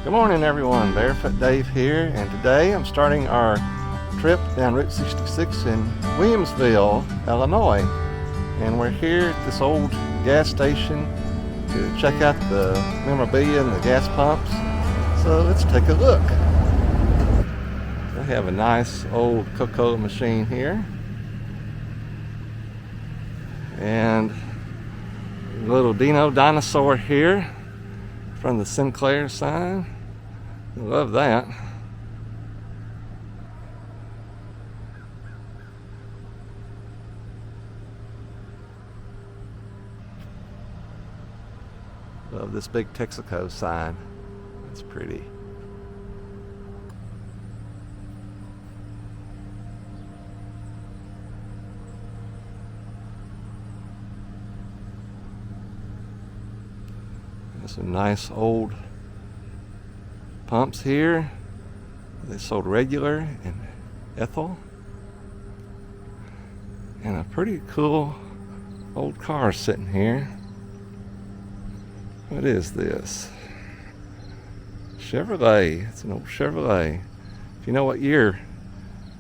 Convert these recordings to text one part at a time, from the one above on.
Good morning everyone, Barefoot Dave here, and today I'm starting our trip down Route 66 in Williamsville, Illinois. And we're here at this old gas station to check out the memorabilia and the gas pumps. So let's take a look. They have a nice old Coca-Cola machine here. And a little Dino dinosaur here from the Sinclair sign. I love that. Love this big Texaco sign. It's pretty. There's some nice old pumps here. They sold regular and ethyl. And a pretty cool old car sitting here. What is this? Chevrolet. It's an old Chevrolet. If you know what year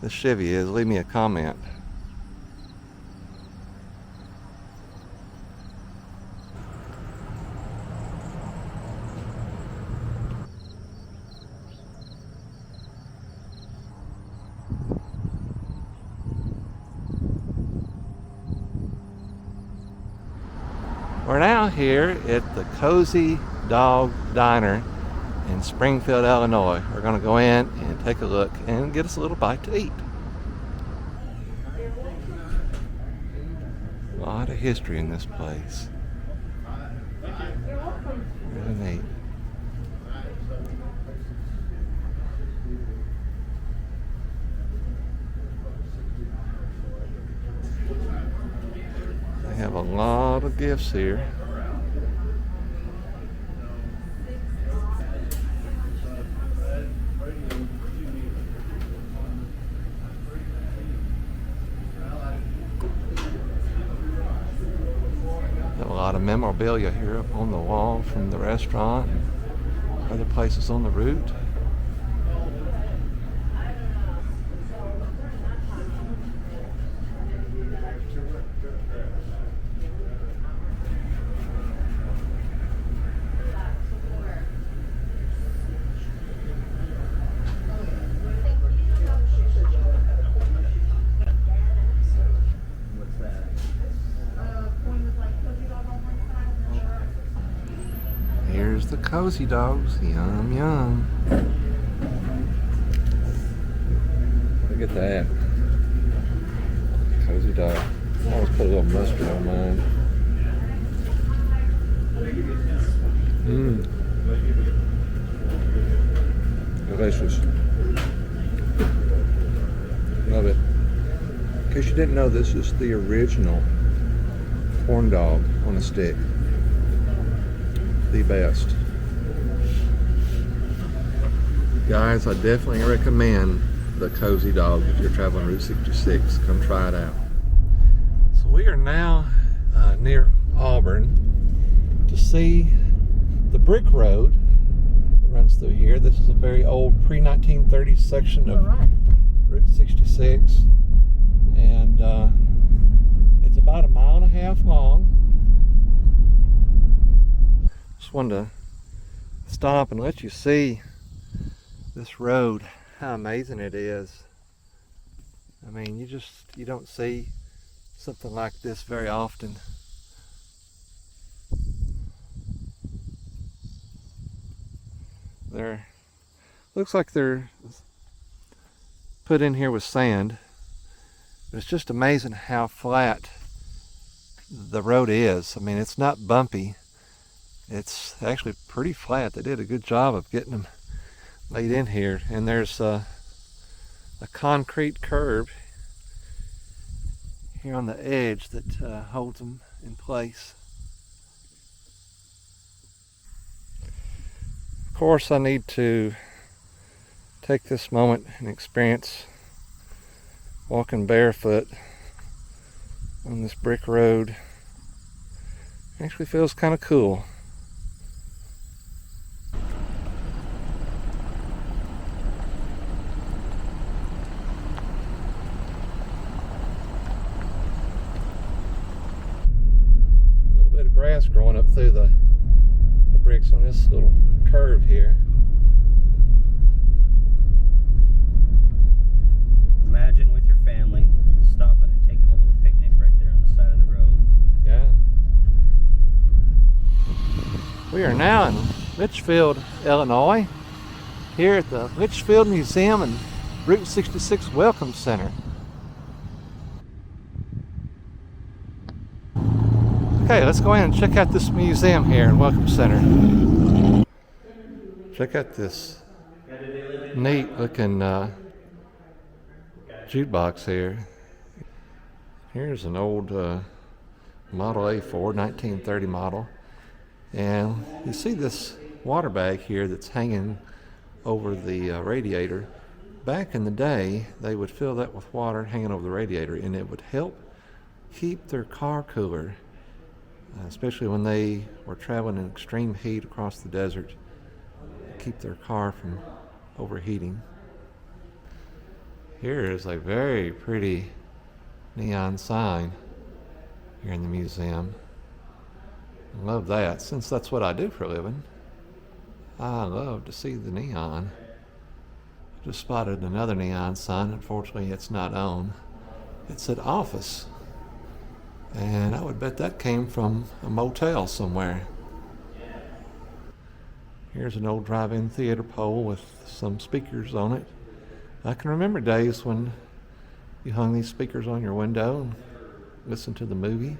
this Chevy is, leave me a comment. We're now here at the Cozy Dog Diner in Springfield, Illinois. We're going to go in and take a look and get us a little bite to eat. A lot of history in this place. Really neat. They have a lot of gifts here. Have a lot of memorabilia here up on the wall from the restaurant and other places on the route. Here's the Cozy Dogs. Yum, yum. Look at that. Cozy Dog. I always put a little mustard on mine. Delicious. Love it. In case you didn't know, this is the original corn dog on a stick. The best. Guys, I definitely recommend the Cozy Dog if you're traveling Route 66. Come try it out. So we are now near Auburn to see the brick road that runs through here. This is a very old pre-1930s section of Route 66, and it's about 1.5 miles long. Just wanted to stop and let you see this road, how amazing it is. I mean, you don't see something like this very often. Looks like they're put in here with sand, but it's just amazing how flat the road is. I mean, it's not bumpy. It's actually pretty flat. They did a good job of getting them laid in here. And there's a concrete curb here on the edge that holds them in place. Of course, I need to take this moment and experience walking barefoot on this brick road. It actually feels kind of cool. up through the bricks on this little curve here. Imagine with your family stopping and taking a little picnic right there on the side of the road. Yeah. We are now in Litchfield, Illinois, here at the Litchfield Museum and Route 66 Welcome Center. Okay, let's go in and check out this museum here and Welcome Center. Check out this neat looking jukebox here. Here's an old Model A4, 1930 model. And you see this water bag here that's hanging over the radiator. Back in the day, they would fill that with water hanging over the radiator, and it would help keep their car cooler, especially when they were traveling in extreme heat across the desert, keep their car from overheating. Here is a very pretty neon sign here in the museum. I love that, since that's what I do for a living. I love to see the neon. Just spotted another neon sign. Unfortunately, it's not on. It said office. And I would bet that came from a motel somewhere. Here's an old drive-in theater pole with some speakers on it. I can remember days when you hung these speakers on your window and listened to the movie.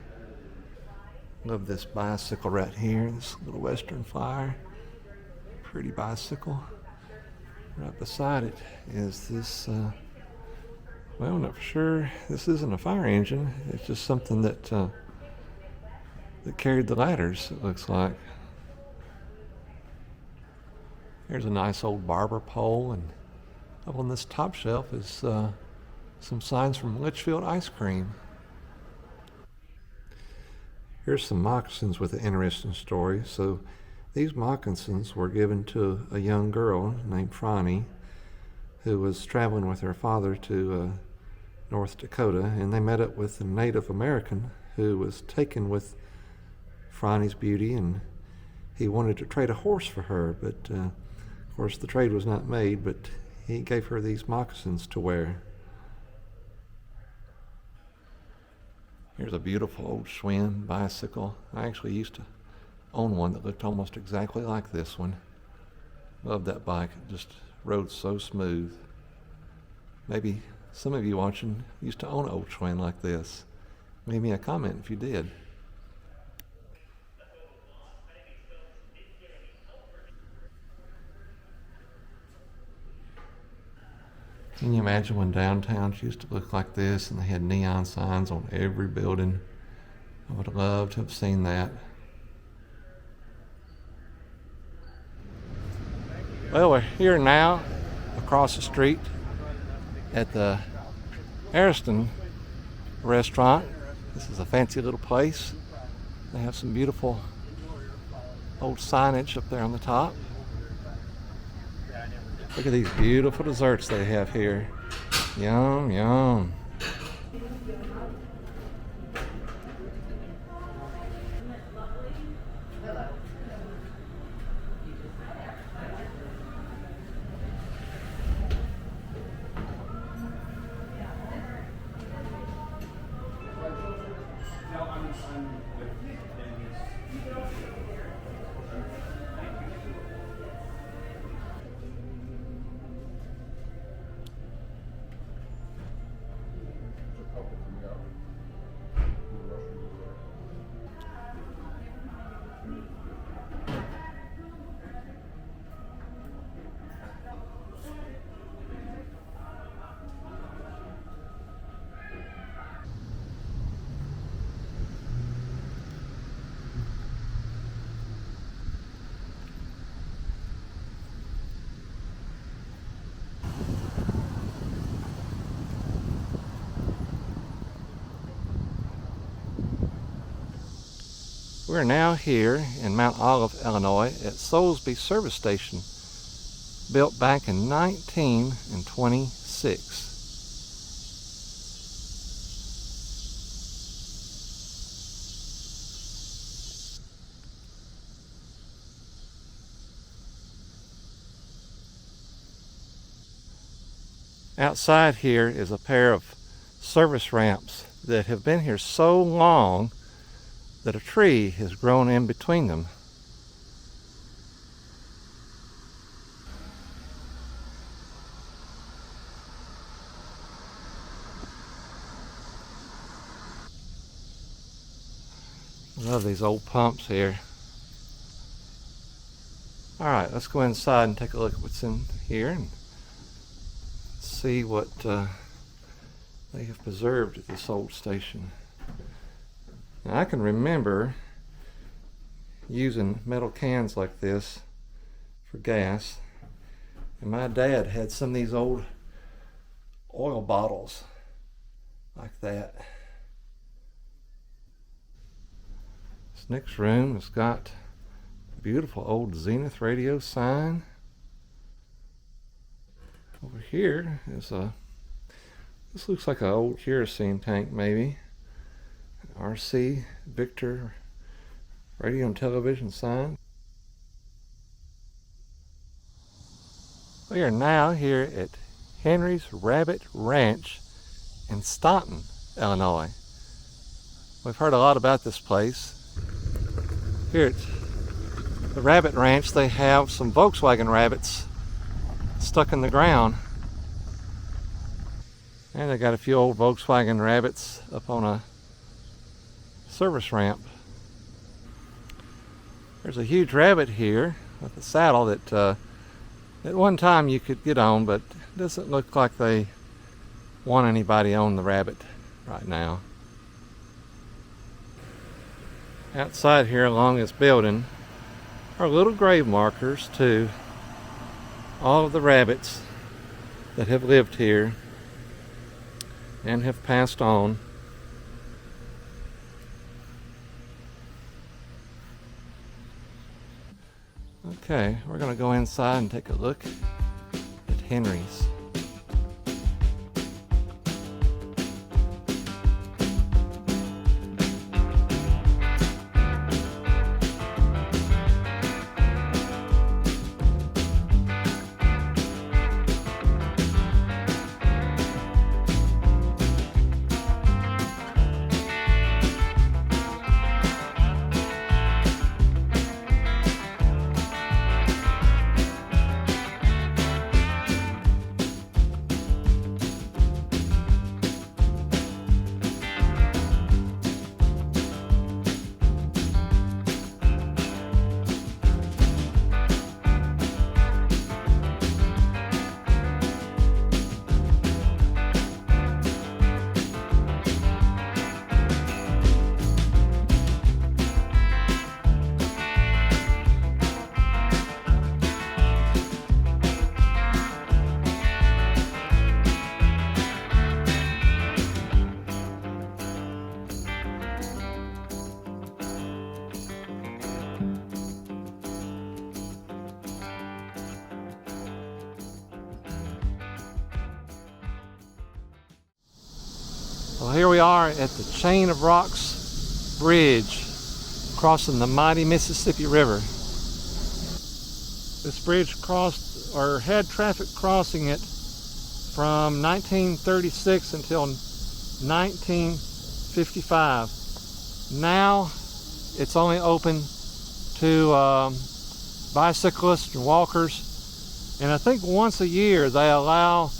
Love this bicycle right here, this little Western Flyer. Pretty bicycle. Right beside it is this, well, I'm not for sure, this isn't a fire engine. It's just something that carried the ladders, it looks like. Here's a nice old barber pole, and up on this top shelf is some signs from Litchfield Ice Cream. Here's some moccasins with an interesting story. So these moccasins were given to a young girl named Franny, who was traveling with her father to North Dakota, and they met up with a Native American who was taken with Franny's beauty, and he wanted to trade a horse for her, but of course the trade was not made, but he gave her these moccasins to wear. Here's a beautiful old Schwinn bicycle. I actually used to own one that looked almost exactly like this one. Love that bike. It just rode so smooth. Maybe some of you watching used to own an old Schwinn like this. Leave me a comment if you did. Can you imagine when downtowns used to look like this and they had neon signs on every building? I would have loved to have seen that. Well, we're here now across the street at the Ariston restaurant. This is a fancy little place. They have some beautiful old signage up there on the top. Look at these beautiful desserts they have here. Yum, yum. We're now here in Mount Olive, Illinois at Soulsby service station, built back in 1926. Outside here is a pair of service ramps that have been here so long that a tree has grown in between them. I love these old pumps here. Alright, let's go inside and take a look at what's in here and see what they have preserved at this old station. Now, I can remember using metal cans like this for gas, and my dad had some of these old oil bottles like that. This next room has got a beautiful old Zenith radio sign. Over here is this looks like an old kerosene tank, maybe. An RC Victor radio and television sign. We are now here at Henry's Rabbit Ranch in Staunton, Illinois. We've heard a lot about this place. Here at the Rabbit Ranch, they have some Volkswagen rabbits stuck in the ground. And they got a few old Volkswagen rabbits up on a service ramp. There's a huge rabbit here with a saddle that at one time you could get on, but it doesn't look like they want anybody on the rabbit right now. Outside here along this building are little grave markers to all of the rabbits that have lived here and have passed on. Okay, we're going to go inside and take a look at Henry's. Well, here we are at the Chain of Rocks Bridge, crossing the mighty Mississippi River. This bridge crossed, or had traffic crossing it, from 1936 until 1955. Now it's only open to bicyclists and walkers, and I think once a year they allow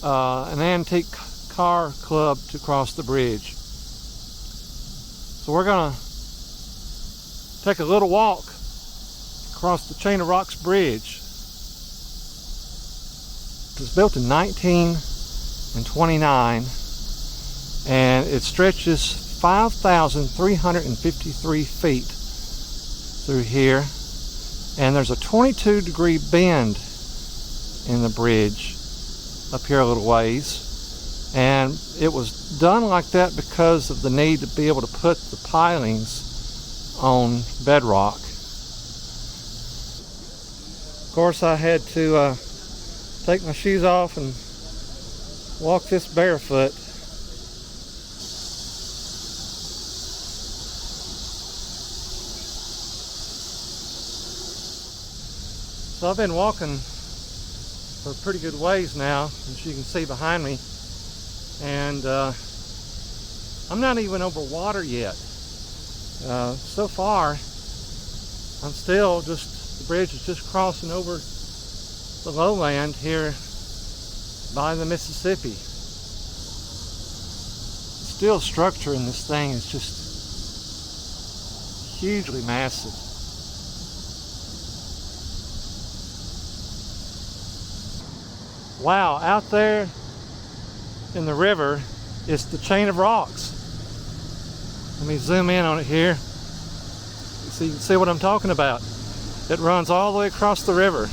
an antique car club to cross the bridge. So we're gonna take a little walk across the Chain of Rocks Bridge. It was built in 1929 and it stretches 5,353 feet through here, and there's a 22-degree bend in the bridge up here a little ways. And it was done like that because of the need to be able to put the pilings on bedrock. Of course, I had to take my shoes off and walk this barefoot. So I've been walking for a pretty good ways now, as you can see behind me. And I'm not even over water yet. So far, I'm still just, the bridge is just crossing over the lowland here by the Mississippi. Steel structure in this thing is just hugely massive. Wow, out there in the river is the chain of rocks. Let me zoom in on it here so you can see what I'm talking about. It runs all the way across the river.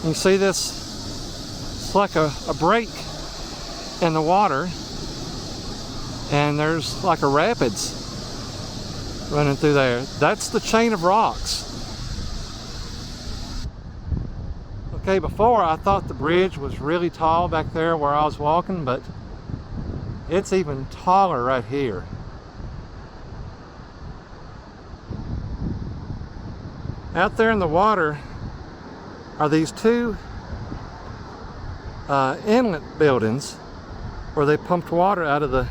You see this? It's like a break in the water, and there's like a rapids running through there. That's the chain of rocks. Okay, before I thought the bridge was really tall back there where I was walking, but it's even taller right here. Out there in the water are these two inlet buildings where they pumped water out of the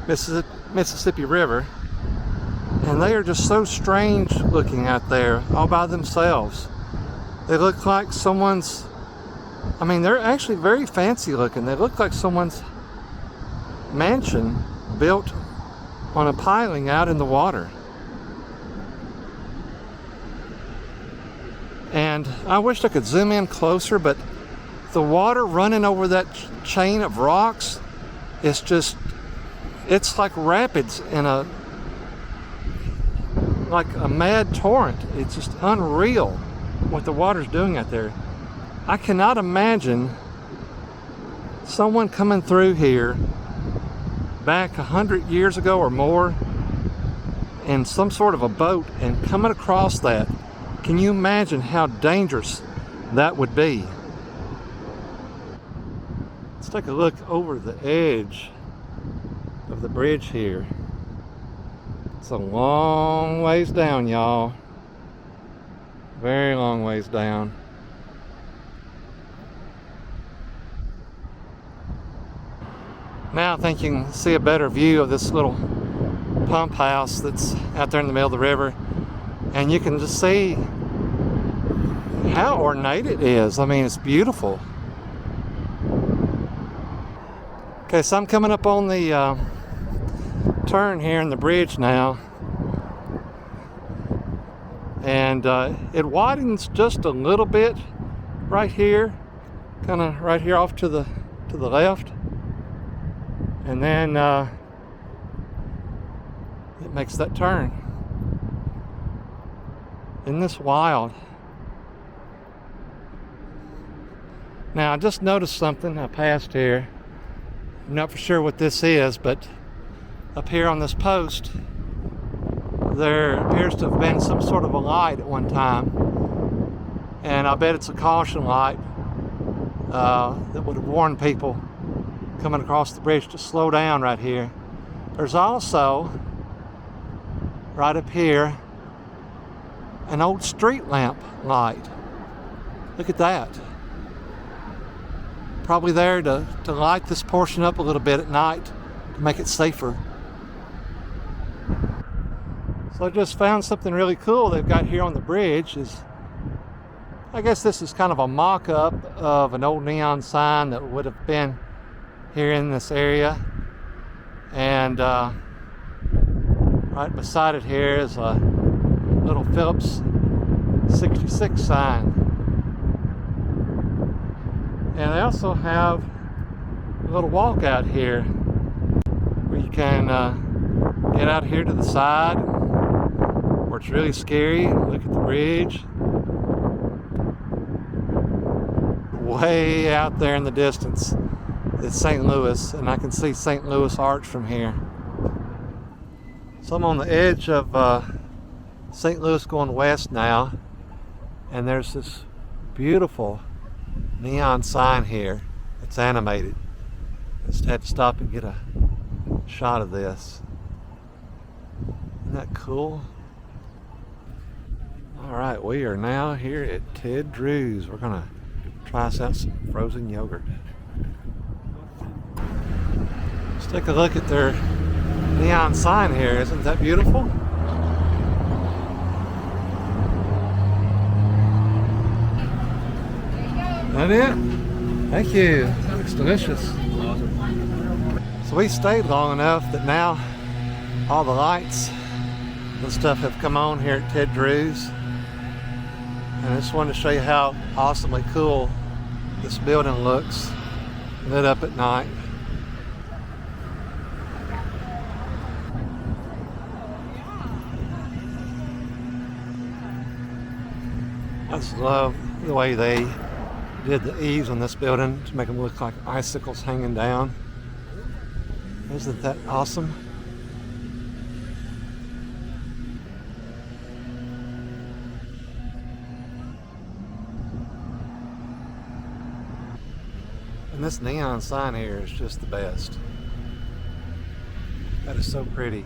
Mississippi River, and they are just so strange looking out there all by themselves. They look like someone's, I mean, they're actually very fancy looking. They look like someone's mansion built on a piling out in the water. And I wish I could zoom in closer, but the water running over that chain of rocks is just, it's like rapids in like a mad torrent. It's just unreal what the water's doing out there. I cannot imagine someone coming through here back 100 years ago or more in some sort of a boat and coming across that. Can you imagine how dangerous that would be? Let's take a look over the edge of the bridge here. It's a long ways down, y'all. Very long ways down. Now I think you can see a better view of this little pump house that's out there in the middle of the river. And you can just see how ornate it is. I mean, it's beautiful. Okay, so I'm coming up on the turn here in the bridge now. And it widens just a little bit right here. Kind of right here off to the left. And then it makes that turn. Isn't this wild? Now I just noticed something. I passed here. I'm not for sure what this is, but up here on this post there appears to have been some sort of a light at one time, and I bet it's a caution light that would have warned people coming across the bridge to slow down right here. There's also right up here an old street lamp light. Look at that. Probably there to light this portion up a little bit at night to make it safer. So I just found something really cool they've got here on the bridge. I guess this is kind of a mock-up of an old neon sign that would have been here in this area. And right beside it here is a little Phillips 66 sign. And they also have a little walkout here where you can get out here to the side where it's really scary and look at the bridge. Way out there in the distance is St. Louis, and I can see St. Louis Arch from here. So I'm on the edge of St. Louis going west now, and there's this beautiful neon sign here. It's animated. I just had to stop and get a shot of this. Isn't that cool? All right, we are now here at Ted Drew's. We're gonna try us out some frozen yogurt. Let's take a look at their neon sign here. Isn't that beautiful? That it? Thank you. That looks delicious. So we stayed long enough that now all the lights and stuff have come on here at Ted Drew's. And I just wanted to show you how awesomely cool this building looks lit up at night. I just love the way they did the eaves on this building to make them look like icicles hanging down. Isn't that awesome? And this neon sign here is just the best. That is so pretty.